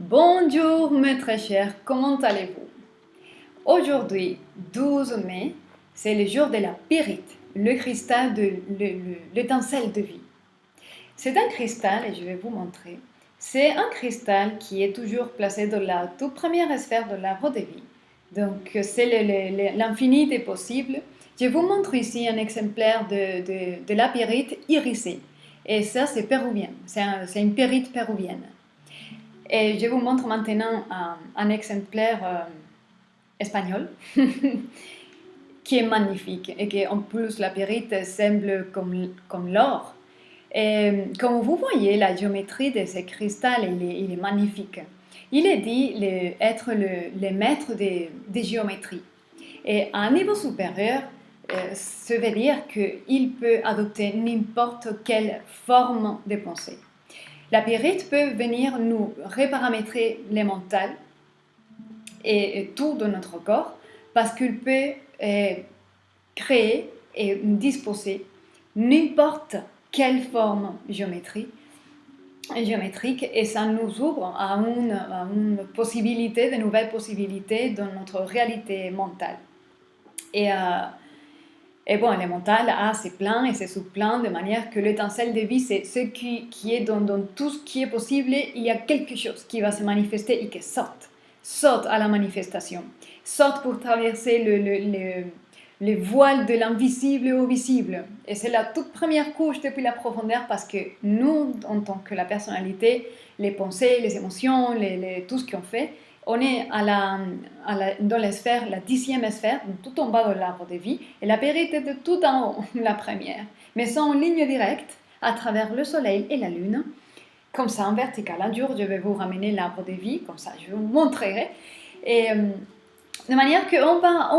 Bonjour mes très chers, comment allez-vous? Aujourd'hui, 12 mai, c'est le jour de la pyrite, le cristal de l'étincelle de vie. C'est un cristal, et je vais vous montrer, c'est un cristal qui est toujours placé dans la toute première sphère de l'arbre de vie. Donc c'est l'infini des possibles. Je vous montre ici un exemplaire de la pyrite irisée. Et ça, c'est péruvien, c'est une pyrite péruvienne. Et je vous montre maintenant un exemplaire espagnol qui est magnifique et qui en plus la pyrite semble comme l'or. Et comme vous voyez, la géométrie de ce cristal, il est magnifique. Il est dit être le maître des géométries. Et à un niveau supérieur, ça veut dire qu'il peut adopter n'importe quelle forme de pensée. La pyrite peut venir nous reparamétrer les mentales et tout de notre corps parce qu'il peut créer et disposer n'importe quelle forme géométrique et ça nous ouvre à une possibilité, de nouvelles possibilités dans notre réalité mentale. Et bon, le mental a ses plans et ses sous-plans de manière que l'étincelle de vie, c'est ce qui est dans tout ce qui est possible. Il y a quelque chose qui va se manifester et qui saute à la manifestation, saute pour traverser le voile de l'invisible au visible. Et c'est la toute première couche depuis la profondeur parce que nous, en tant que la personnalité, les pensées, les émotions, tout ce qu'on fait, on est dans la sphère, la 10e sphère, tout en bas de l'arbre de vie, et la pyrite est de tout en haut, la première, mais c'est en ligne directe à travers le soleil et la lune, comme ça en vertical. Un jour, je vais vous ramener l'arbre de vie, comme ça je vous montrerai, et de manière qu'on va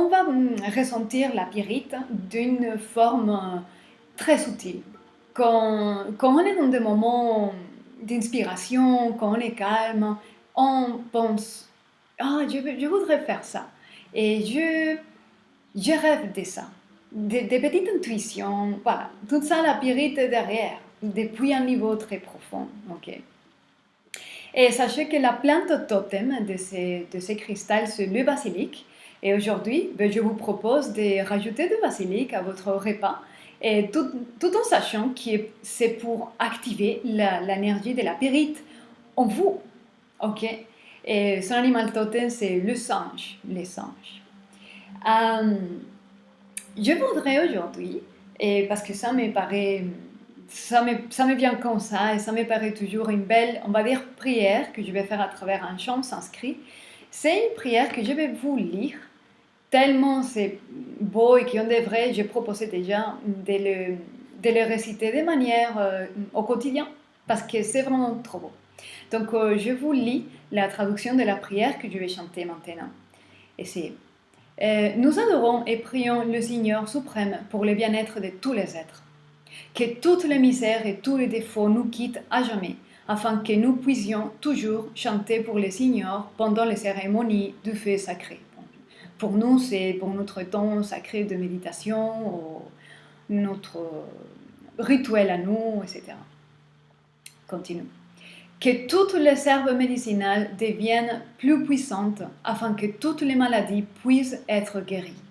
ressentir la pyrite d'une forme très subtile. Quand on est dans des moments d'inspiration, quand on est calme, on pense je voudrais faire ça. Et je rêve de ça. Des petites intuitions, voilà. Tout ça, la pyrite derrière, depuis un niveau très profond. Okay. Et sachez que la plante totem de ces cristals, c'est le basilic. Et aujourd'hui, je vous propose de rajouter du basilic à votre repas. Et tout en sachant que c'est pour activer l'énergie de la pyrite en vous. Ok. Et son animal totem, c'est le singe, les singes. Je voudrais aujourd'hui, et parce que ça me vient comme ça, et ça me paraît toujours une belle, on va dire, prière que je vais faire à travers un chant sanskrit. C'est une prière que je vais vous lire, tellement c'est beau et qu'on devrait, je proposais déjà de le réciter de manière au quotidien, parce que c'est vraiment trop beau. Donc, je vous lis la traduction de la prière que je vais chanter maintenant. Et c'est nous adorons et prions le Seigneur suprême pour le bien-être de tous les êtres. Que toutes les misères et tous les défauts nous quittent à jamais, afin que nous puissions toujours chanter pour le Seigneur pendant les cérémonies du feu sacré. Pour nous, c'est pour notre temps sacré de méditation, notre rituel à nous, etc. Continue. Que toutes les herbes médicinales deviennent plus puissantes afin que toutes les maladies puissent être guéries.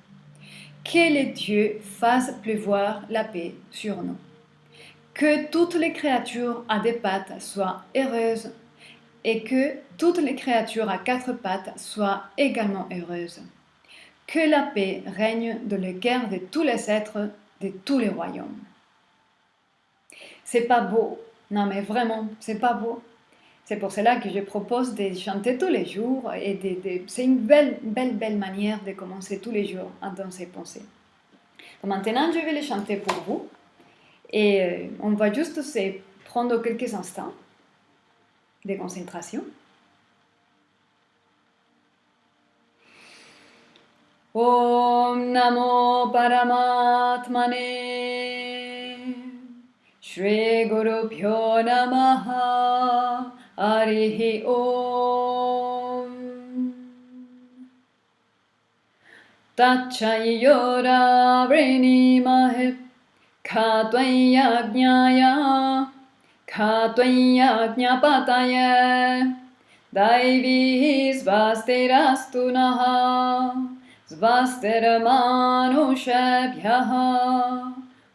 Que les dieux fassent pleuvoir la paix sur nous. Que toutes les créatures à deux pattes soient heureuses et que toutes les créatures à quatre pattes soient également heureuses. Que la paix règne dans le cœur de tous les êtres de tous les royaumes. C'est pas beau, non mais vraiment, c'est pas beau. C'est pour cela que je propose de chanter tous les jours et c'est une belle manière de commencer tous les jours dans ses pensées. Donc maintenant, je vais les chanter pour vous et on va juste se prendre quelques instants de concentration. Om Namo Paramatmane Shri Guru Pyo Namaha Harihi Om Tachayora Vrinimahe Khatvaya Gnaya Khatvaya Gnapataya Daivi svastirastu naha, svastiramanoshebhyaha,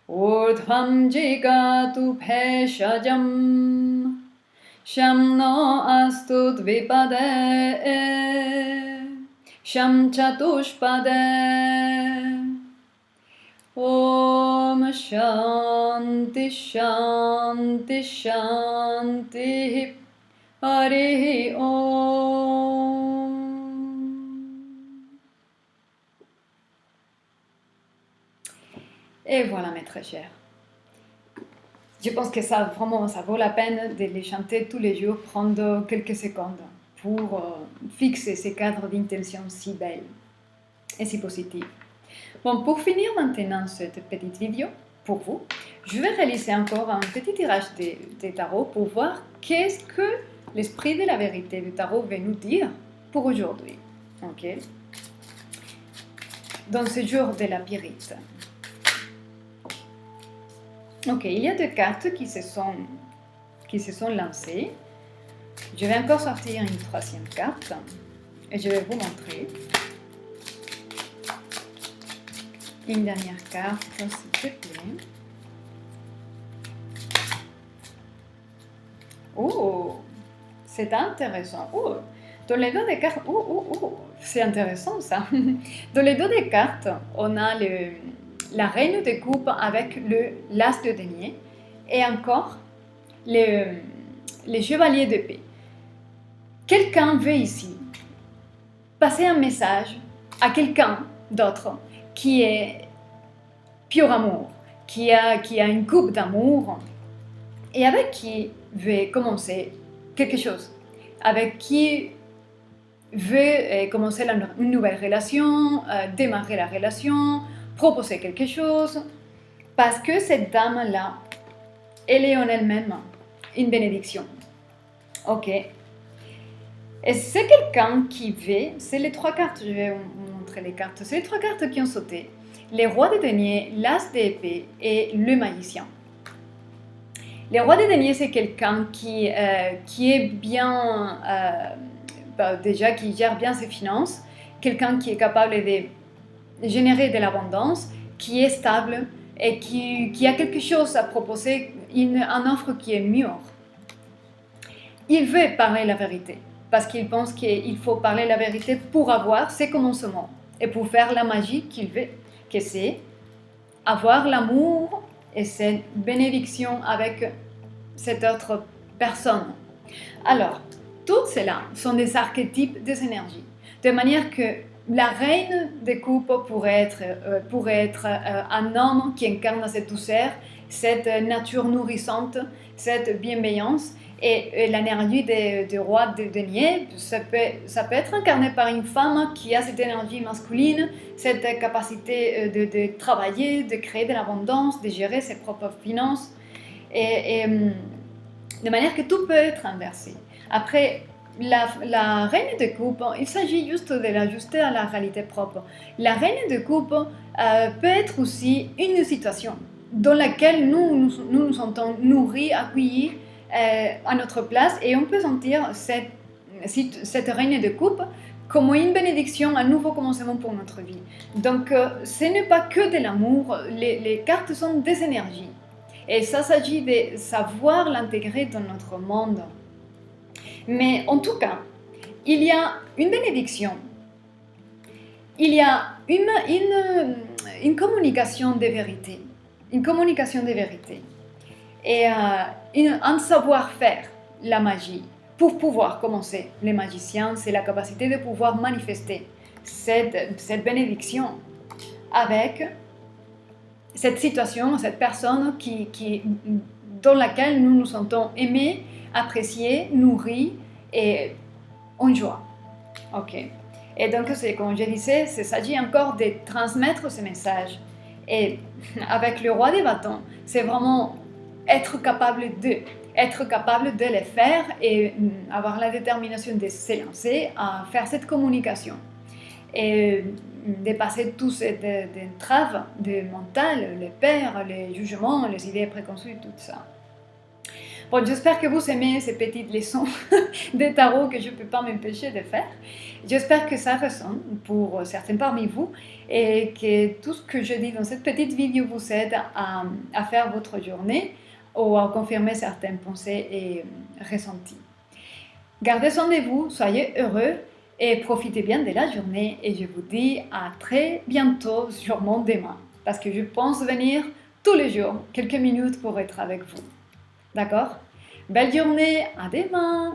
urdhvam jigatu bheshajam, shamno astu dvipade, sham chatushpade. Om Shanti Shanti Shanti Harihi Om. Et voilà mes très chers. Je pense que ça vraiment ça vaut la peine de les chanter tous les jours, prendre quelques secondes pour fixer ces cadres d'intention si belles et si positives. Bon, pour finir maintenant cette petite vidéo, pour vous, je vais réaliser encore un petit tirage de tarot pour voir qu'est-ce que l'esprit de la vérité du tarot veut nous dire pour aujourd'hui. Ok. Dans ce jour de la Pyrite. Ok, il y a deux cartes qui se sont lancées. Je vais encore sortir une troisième carte et je vais vous montrer. Une dernière carte, s'il te plaît. Oh, c'est intéressant. Oh, dans les deux des cartes, c'est intéressant ça. Dans les deux des cartes, on a la reine de coupe avec l'as de denier et encore les chevaliers d'épée. Quelqu'un veut ici passer un message à quelqu'un d'autre qui est pur amour, qui a une coupe d'amour et avec qui veut commencer quelque chose, avec qui veut commencer une nouvelle relation, démarrer la relation, proposer quelque chose, parce que cette dame-là, elle est en elle-même une bénédiction. Ok. Et c'est quelqu'un qui veut, c'est les trois cartes, je vais vous montrer les cartes, c'est les trois cartes qui ont sauté. Les rois de denier, l'as d'épée et le magicien. Les rois de denier, c'est quelqu'un qui est bien, déjà qui gère bien ses finances, quelqu'un qui est capable de générer de l'abondance, qui est stable et qui a quelque chose à proposer, une offre qui est mûre. Il veut parler la vérité. Parce qu'il pense qu'il faut parler la vérité pour avoir ses commencements et pour faire la magie qu'il veut, que c'est avoir l'amour et cette bénédiction avec cette autre personne. Alors, tout cela sont des archétypes des énergies, de manière que la reine des coupes pourrait être un homme qui incarne cette douceur, cette nature nourrissante, cette bienveillance. Et l'énergie du roi de denier, ça peut être incarné par une femme qui a cette énergie masculine, cette capacité de travailler, de créer de l'abondance, de gérer ses propres finances, et de manière que tout peut être inversé. Après, la reine de coupe, il s'agit juste de l'ajuster à la réalité propre. La reine de coupe peut être aussi une situation dans laquelle nous nous sentons nourris, accueillis, à notre place, et on peut sentir cette reine de coupe comme une bénédiction, un nouveau commencement pour notre vie. Donc ce n'est pas que de l'amour, les cartes sont des énergies et ça s'agit de savoir l'intégrer dans notre monde. Mais en tout cas, il y a une bénédiction, il y a une communication de vérité, et un savoir-faire, la magie. Pour pouvoir commencer, les magiciens, c'est la capacité de pouvoir manifester cette bénédiction avec cette situation, cette personne dans laquelle nous nous sentons aimés, appréciés, nourris et en joie. Ok. Et donc, comme je disais, il s'agit encore de transmettre ce message. Et avec le roi des bâtons, c'est vraiment être capable de le faire et avoir la détermination de se lancer à faire cette communication et dépasser toutes ces entraves mentales, les peurs, les jugements, les idées préconçues, tout ça. Bon, j'espère que vous aimez ces petites leçons de tarot que je ne peux pas m'empêcher de faire. J'espère que ça résonne pour certains parmi vous et que tout ce que je dis dans cette petite vidéo vous aide à faire votre journée ou à confirmer certaines pensées et ressentis. Gardez soin de vous, soyez heureux et profitez bien de la journée et je vous dis à très bientôt, sûrement demain, parce que je pense venir tous les jours, quelques minutes pour être avec vous. D'accord? Belle journée, à demain!